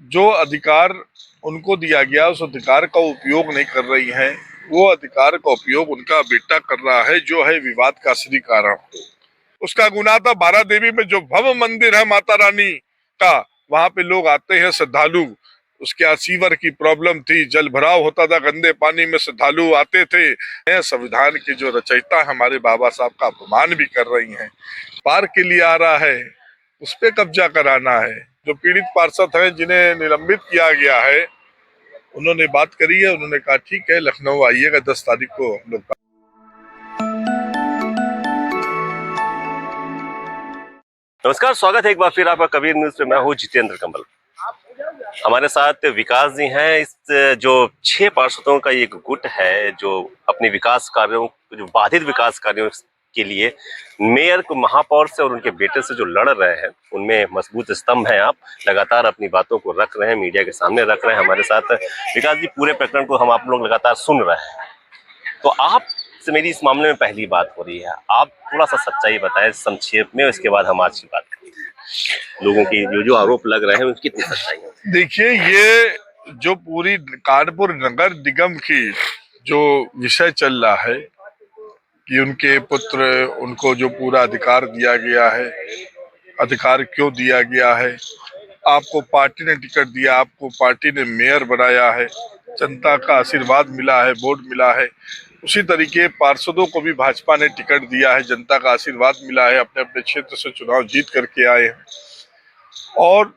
जो अधिकार उनको दिया गया उस अधिकार का उपयोग नहीं कर रही हैं। वो अधिकार का उपयोग उनका बेटा कर रहा है, जो है विवाद का असली कारण। उसका गुना था बारा देवी में जो भव्य मंदिर है माता रानी का, वहां पे लोग आते हैं श्रद्धालु। उसके यहाँ सीवर की प्रॉब्लम थी, जल भराव होता था, गंदे पानी में श्रद्धालु आते थे। संविधान के जो रचयिता हमारे बाबा साहब का अपमान भी कर रही हैं। पार्क के लिए आ रहा है, उस पे कब्जा कराना है। जो पीड़ित पार्षद हैं जिन्हें निलंबित किया गया है, उन्होंने बात करी है। उन्होंने कहा ठीक है, लखनऊ आइएगा 10 तारीख को हम लोग। नमस्कार, स्वागत है एक बार फिर आपका कबीर न्यूज पे। मैं हूँ जितेंद्र कमल। हमारे साथ विकास जी हैं। इस जो 6 पार्षदों का एक गुट है जो अपने विकास कार्यों, जो बाधित विकास कार्यों के लिए मेयर को, महापौर से और उनके बेटे से जो लड़ रहे हैं, उनमें मजबूत स्तंभ हैं। आप लगातार अपनी बातों को रख रहे हैं, मीडिया के सामने रख रहे हैं। हमारे साथ विकास जी, पूरे प्रकरण को हम आप लोग लगातार सुन रहे हैं। तो आप से मेरी इस मामले में पहली बात हो रही है, आप थोड़ा सा सच्चाई बताएं संक्षेप में, उसके बाद हम आज की बात करेंगे। लोगों की जो आरोप लग रहे हैं उनकी कितनी सच्चाई है? देखिए, ये जो पूरी कानपुर नगर निगम की जो विषय चल रहा है कि उनके पुत्र, उनको जो पूरा अधिकार दिया गया है, अधिकार क्यों दिया गया है? आपको पार्टी ने टिकट दिया, आपको पार्टी ने मेयर बनाया है, जनता का आशीर्वाद मिला है, वोट मिला है। उसी तरीके पार्षदों को भी भाजपा ने टिकट दिया है, जनता का आशीर्वाद मिला है, अपने अपने क्षेत्र से चुनाव जीत करके आए हैं। और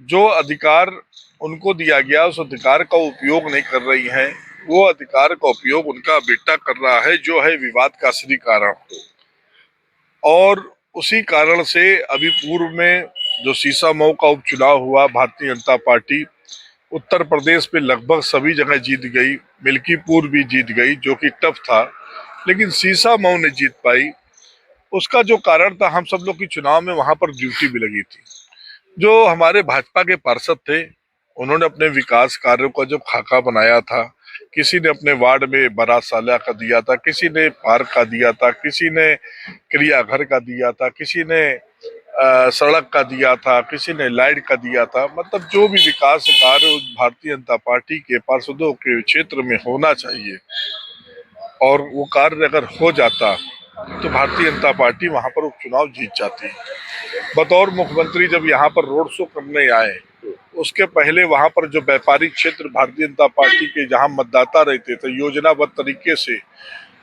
जो अधिकार उनको दिया गया उस अधिकार का उपयोग नहीं कर रही हैं। वो अधिकार का उपयोग उनका बेटा कर रहा है, जो है विवाद का असली कारण। और उसी कारण से अभी पूर्व में जो सीसामऊ का उपचुनाव हुआ, भारतीय जनता पार्टी उत्तर प्रदेश में लगभग सभी जगह जीत गई, मिल्कीपुर भी जीत गई, जो कि टफ था, लेकिन सीसामऊ ने जीत पाई। उसका जो कारण था, हम सब लोग की चुनाव में वहां पर ड्यूटी भी लगी थी। जो हमारे भाजपा के पार्षद थे, उन्होंने अपने विकास कार्यों का जब खाका बनाया था, किसी ने अपने वार्ड में बरासाला का दिया था, किसी ने पार्क का दिया था, किसी ने क्रियाघर का दिया था, किसी ने सड़क का दिया था, किसी ने लाइट का दिया था। मतलब जो भी विकास कार्य भारतीय जनता पार्टी के पार्षदों के क्षेत्र में होना चाहिए, और वो कार्य अगर हो जाता तो भारतीय जनता पार्टी वहां पर उपचुनाव जीत जाती। बतौर मुख्यमंत्री जब यहाँ पर रोड शो करने आए, उसके पहले वहां पर जो व्यापारिक क्षेत्र भारतीय जनता पार्टी के जहां मतदाता रहते थे, योजनाबद्ध तरीके से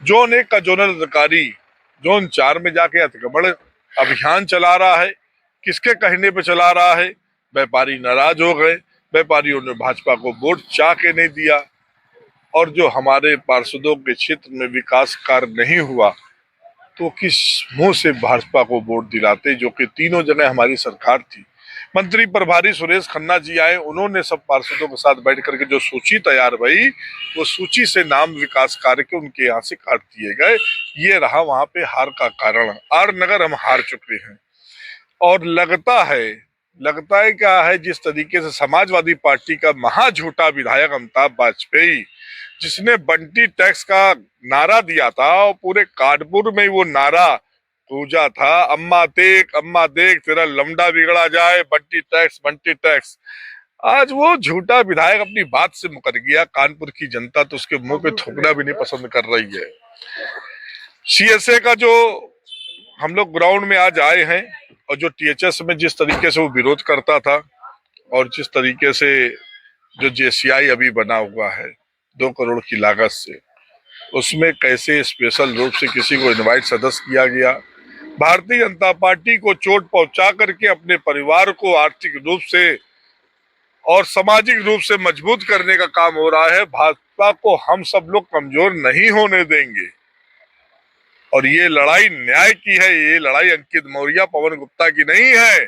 जोन 1 का जोनल अधिकारी जोन 4 में जाके अतिक्रमण अभियान चला रहा है। किसके कहने पे चला रहा है? व्यापारी नाराज हो गए, व्यापारियों ने भाजपा को वोट चाह के नहीं दिया। और जो हमारे पार्षदों के क्षेत्र में विकास कार्य नहीं हुआ, तो किस मुंह से भाजपा को वोट दिलाते? जो कि तीनों जगह हमारी सरकार थी। मंत्री प्रभारी सुरेश खन्ना जी आए, उन्होंने सब पार्षदों के साथ बैठ करके जो सूची तैयार भई, वो सूची से नाम विकास कार्य के उनके यहाँ से काट दिए गए। ये रहा वहां पे हार का कारण। आर नगर हम हार चुके हैं। और लगता है क्या है, जिस तरीके से समाजवादी पार्टी का महा झूठा विधायक अमिताभ वाजपेयी, जिसने बंटी टैक्स का नारा दिया था और पूरे कानपुर में वो नारा गूंजा था, अम्मा देख तेरा लमडा बिगड़ा जाए, बंटी टैक्स बंटी टैक्स। आज वो झूठा विधायक अपनी बात से मुकर गया। कानपुर की जनता तो उसके मुंह पे थूकना भी नहीं पसंद कर रही है। सीएसए का जो हम लोग ग्राउंड में आज आए हैं, और जो टीएचएस में जिस तरीके से वो विरोध करता था, और जिस तरीके से जो जेसीआई अभी बना हुआ है 2 करोड़ की लागत से, उसमें कैसे स्पेशल रूप से किसी को इनवाइट सदस्य किया गया, भारतीय जनता पार्टी को चोट पहुंचा करके अपने परिवार को आर्थिक रूप से और सामाजिक रूप से मजबूत करने का काम हो रहा है। भाजपा को हम सब लोग कमजोर नहीं होने देंगे। और ये लड़ाई न्याय की है, ये लड़ाई अंकित मौर्य पवन गुप्ता की नहीं है।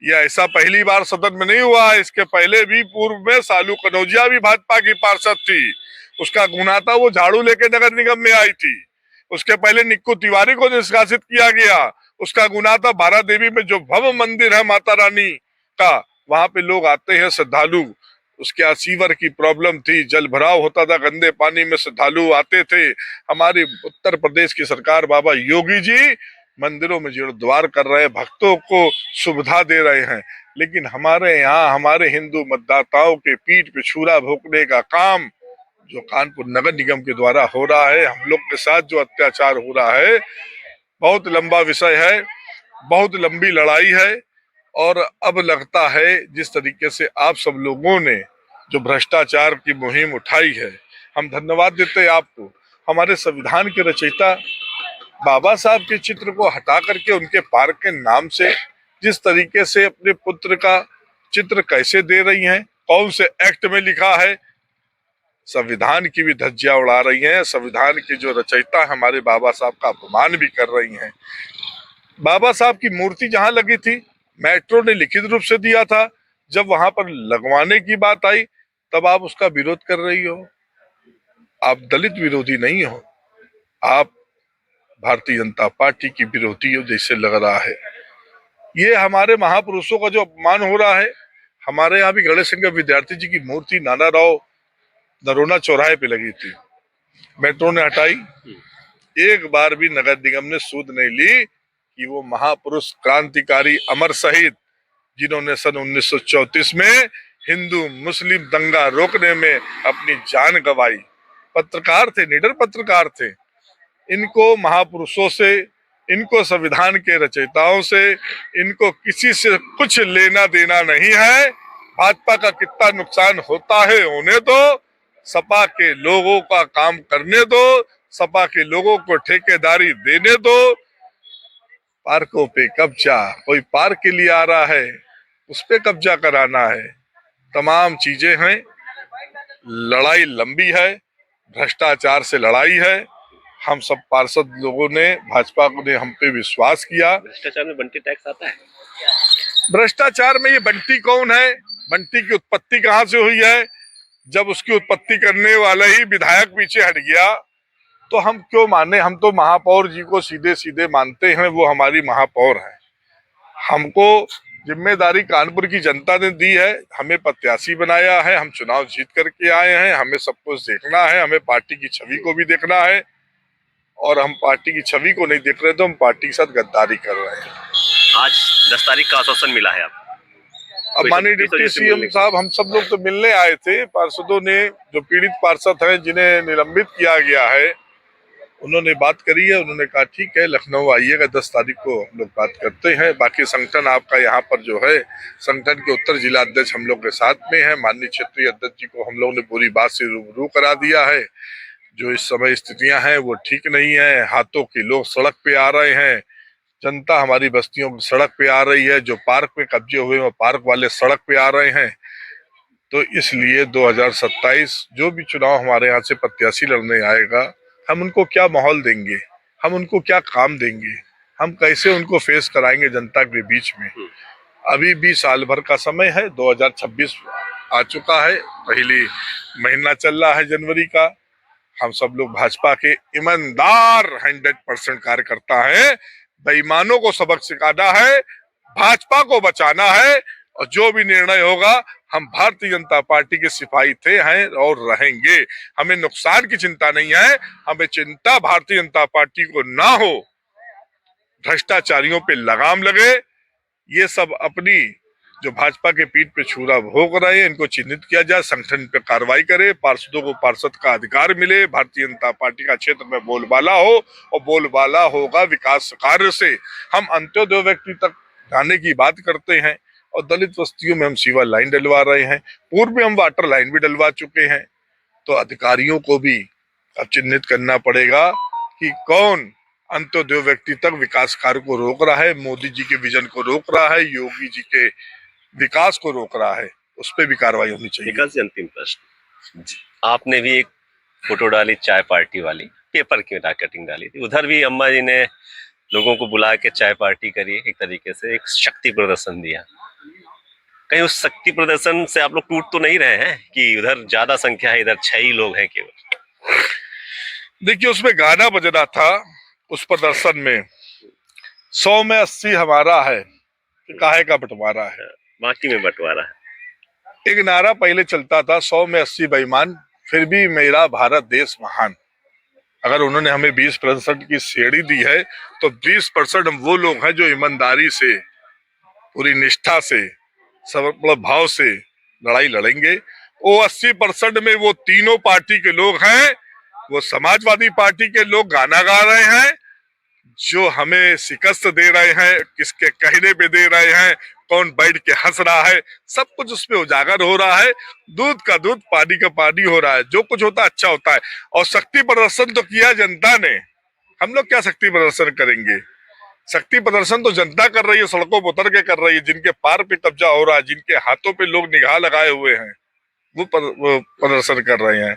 ये ऐसा पहली बार सदन में नहीं हुआ है। इसके पहले भी पूर्व में सालू कनौजिया भी भाजपा की पार्षद थी, उसका गुना था वो झाड़ू लेके नगर निगम में आई थी। उसके पहले निक्कू तिवारी को निष्कासित किया गया, उसका गुना था बारा देवी में जो भव्य मंदिर है माता रानी का, वहां पे लोग आते हैं श्रद्धालु। उसके यहाँ सीवर की प्रॉब्लम थी, जल भराव होता था, गंदे पानी में श्रद्धालु आते थे। हमारी उत्तर प्रदेश की सरकार, बाबा योगी जी मंदिरों में जीर्णोद्धार कर रहे हैं, भक्तों को सुविधा दे रहे हैं। लेकिन हमारे यहाँ हमारे हिंदू मतदाताओं के पीठ पे छुरा भोंकने का काम जो कानपुर नगर निगम के द्वारा हो रहा है, हम लोग के साथ जो अत्याचार हो रहा है, बहुत लंबा विषय है, बहुत लंबी लड़ाई है। और अब लगता है जिस तरीके से आप सब लोगों ने जो भ्रष्टाचार की मुहिम उठाई है, हम धन्यवाद देते हैं आपको। हमारे संविधान के रचयिता बाबा साहब के चित्र को हटा करके उनके पार्क के नाम से जिस तरीके से अपने पुत्र का चित्र कैसे दे रही हैं, कौन से एक्ट में लिखा है, संविधान की भी धज्जियां उड़ा रही हैं। संविधान के जो रचयिता हमारे बाबा साहब का अपमान भी कर रही हैं। बाबा साहब की मूर्ति जहां लगी थी, मेट्रो ने लिखित रूप से दिया था, जब वहां पर लगवाने की बात आई तब आप उसका विरोध कर रही हो। आप दलित विरोधी नहीं हो, आप भारतीय जनता पार्टी की विरोधी हो जैसे लग रहा है। ये हमारे महापुरुषों का जो अपमान हो रहा है। हमारे यहाँ भी गणेश शंकर विद्यार्थी जी की मूर्ति नाना राव नरोना चौराहे पे लगी थी, मेट्रो ने हटाई। एक बार भी नगर निगम ने सूद नहीं ली कि वो महापुरुष क्रांतिकारी अमर शहीद जिन्होंने सन 1934 में हिंदू मुस्लिम दंगा रोकने में अपनी जान गंवाई, पत्रकार थे, निडर पत्रकार थे। इनको महापुरुषों से, इनको संविधान के रचयिताओं से, इनको किसी से कुछ लेना देना नहीं है। भाजपा का कितना नुकसान होता है होने दो, सपा के लोगों का काम करने दो, सपा के लोगों को ठेकेदारी देने दो। पार्कों पे कब्जा, कोई पार्क के लिए आ रहा है उस पे कब्जा कराना है, तमाम चीजें हैं। लड़ाई लंबी है, भ्रष्टाचार से लड़ाई है। हम सब पार्षद लोगों ने, भाजपा ने हम पे विश्वास किया। भ्रष्टाचार में बंटी टैक्स आता है? भ्रष्टाचार में ये बंटी कौन है, बंटी की उत्पत्ति कहाँ से हुई है? जब उसकी उत्पत्ति करने वाला ही विधायक पीछे हट गया तो हम क्यों माने? हम तो महापौर जी को सीधे सीधे मानते हैं, वो हमारी महापौर है। हमको जिम्मेदारी कानपुर की जनता ने दी है, हमें प्रत्याशी बनाया है, हम चुनाव जीत करके आए हैं, हमें सब कुछ देखना है, हमें पार्टी की छवि को भी देखना है। और हम पार्टी की छवि को नहीं देख रहे तो हम पार्टी के साथ गद्दारी कर रहे हैं। आज 10 तारीख का आश्वासन मिला है आपको? अब माननीय डिप्टी सीएम साहब, हम सब लोग तो मिलने आए थे, पार्षदों ने, जो पीड़ित पार्षद हैं जिन्हें निलंबित किया गया है, उन्होंने बात करी है। उन्होंने कहा ठीक है, लखनऊ आइएगा, 10 तारीख को हम लोग बात करते हैं। बाकी संगठन आपका यहाँ पर जो है, संगठन के उत्तर जिला अध्यक्ष हम लोग के साथ में है। माननीय क्षेत्रीय अध्यक्ष जी को हम लोग ने पूरी बात से रूबरू करा दिया है। जो इस समय स्थितियां हैं वो ठीक नहीं है, हाथों के लोग सड़क पे आ रहे हैं, जनता हमारी बस्तियों की सड़क पे आ रही है, जो पार्क में कब्जे हुए वो पार्क वाले सड़क पे आ रहे हैं। तो इसलिए 2027 जो भी चुनाव हमारे यहाँ से प्रत्याशी लड़ने आएगा, हम उनको क्या माहौल देंगे, हम उनको क्या काम देंगे, हम कैसे उनको फेस कराएंगे जनता के बीच में। अभी भी साल भर का समय है, 2026 आ चुका है, पहली महीना चल रहा है जनवरी का। हम सब लोग भाजपा के ईमानदार 100% कार्यकर्ता हैं। बेईमानों को सबक सिखाना है, भाजपा को बचाना है, और जो भी निर्णय होगा, हम भारतीय जनता पार्टी के सिपाही थे, हैं और रहेंगे। हमें नुकसान की चिंता नहीं है, हमें चिंता भारतीय जनता पार्टी को ना हो, भ्रष्टाचारियों पे लगाम लगे। ये सब अपनी जो भाजपा के पीठ पे छुरा भोग रहे हैं, इनको चिन्हित किया जाए, संगठन पे कार्रवाई करे, पार्षदों को पार्षद का अधिकार मिले, भारतीय जनता पार्टी का क्षेत्र में बोलबाला हो, और बोलबाला होगा विकास कार्य से। हम अंत्योदय व्यक्ति तक जाने की बात करते हैं, और दलित बस्तियों में हम सीवर लाइन डलवा रहे हैं, पूर्व में हम वाटर लाइन भी डलवा चुके हैं। तो अधिकारियों को भी अब चिन्हित करना पड़ेगा कि कौन अंत्योदय व्यक्ति तक विकास कार्य को रोक रहा है, मोदी जी के विजन को रोक रहा है, योगी जी के विकास को रोक रहा है, उस पर भी कार्रवाई होनी चाहिए। विकास जी, अंतिम प्रश्न, आपने भी एक फोटो डाली चाय पार्टी वाली, पेपर की कटिंग डाली थी, उधर भी अम्मा जी ने लोगों को बुला के चाय पार्टी करी, एक तरीके से एक शक्ति प्रदर्शन दिया। कहीं उस शक्ति प्रदर्शन से आप लोग टूट तो नहीं रहे हैं कि उधर ज्यादा संख्या है, इधर 6 ही लोग हैं केवल? देखिए, उसमें गाना बज रहा था उस प्रदर्शन में, 100 में 80 हमारा है, काहे का बंटवारा है, बाकी में बंटवारा है। एक नारा पहले चलता था, 100 में 80 बेईमान, फिर भी मेरा भारत देश महान। अगर उन्होंने हमें 20% की श्रेणी दी है, तो 20% हम वो लोग हैं जो ईमानदारी से, पूरी निष्ठा से सब भाव से लड़ाई लड़ेंगे। वो 80% में वो तीनों पार्टी के लोग हैं, वो समाजवादी पार्टी के लोग गाना गा रहे हैं, जो हमें शिकस्त दे रहे हैं, किसके कहने पे दे रहे हैं, कौन बैठ के हंस रहा है, सब कुछ उसमें उजागर हो रहा है। दूध का दूध पानी का पानी हो रहा है। जो कुछ होता है अच्छा होता है। और शक्ति प्रदर्शन तो किया जनता ने, हम लोग क्या शक्ति प्रदर्शन करेंगे? शक्ति प्रदर्शन तो जनता कर रही है, सड़कों पर उतर के कर रही है, जिनके पार पे कब्जा हो रहा है, जिनके हाथों पे लोग निगाह लगाए हुए हैं, वो प्रदर्शन कर रहे हैं।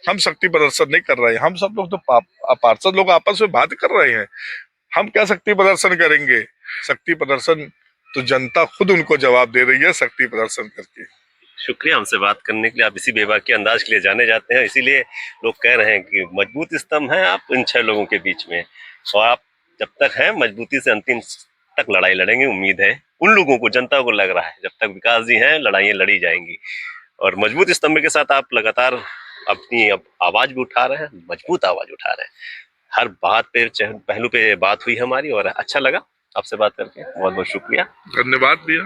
हम शक्ति प्रदर्शन नहीं कर रहे हैं। हम सब लोग तो पार्षद लोग आपस में बात कर रहे हैं। हम क्या शक्ति प्रदर्शन करेंगे? शक्ति प्रदर्शन तो जनता खुद उनको जवाब दे रही है शक्ति प्रदर्शन करके। शुक्रिया हमसे बात करने के लिए। आप इसी बेबाकी अंदाज के लिए जाने जाते हैं, इसीलिए लोग कह रहे हैं कि मजबूत स्तंभ हैं आप इन 6 लोगों के बीच में, और आप जब तक हैं मजबूती से अंतिम तक लड़ाई लड़ेंगे। उम्मीद है उन लोगों को, जनता को लग रहा है जब तक विकास जी हैं लड़ाइयाँ लड़ी जाएंगी। और मजबूत स्तंभ के साथ आप लगातार अपनी आवाज भी उठा रहे हैं, मजबूत आवाज उठा रहे हैं। हर बात पे पहलू पे बात हुई हमारी और अच्छा लगा आपसे बात करके। बहुत बहुत शुक्रिया। धन्यवाद भैया।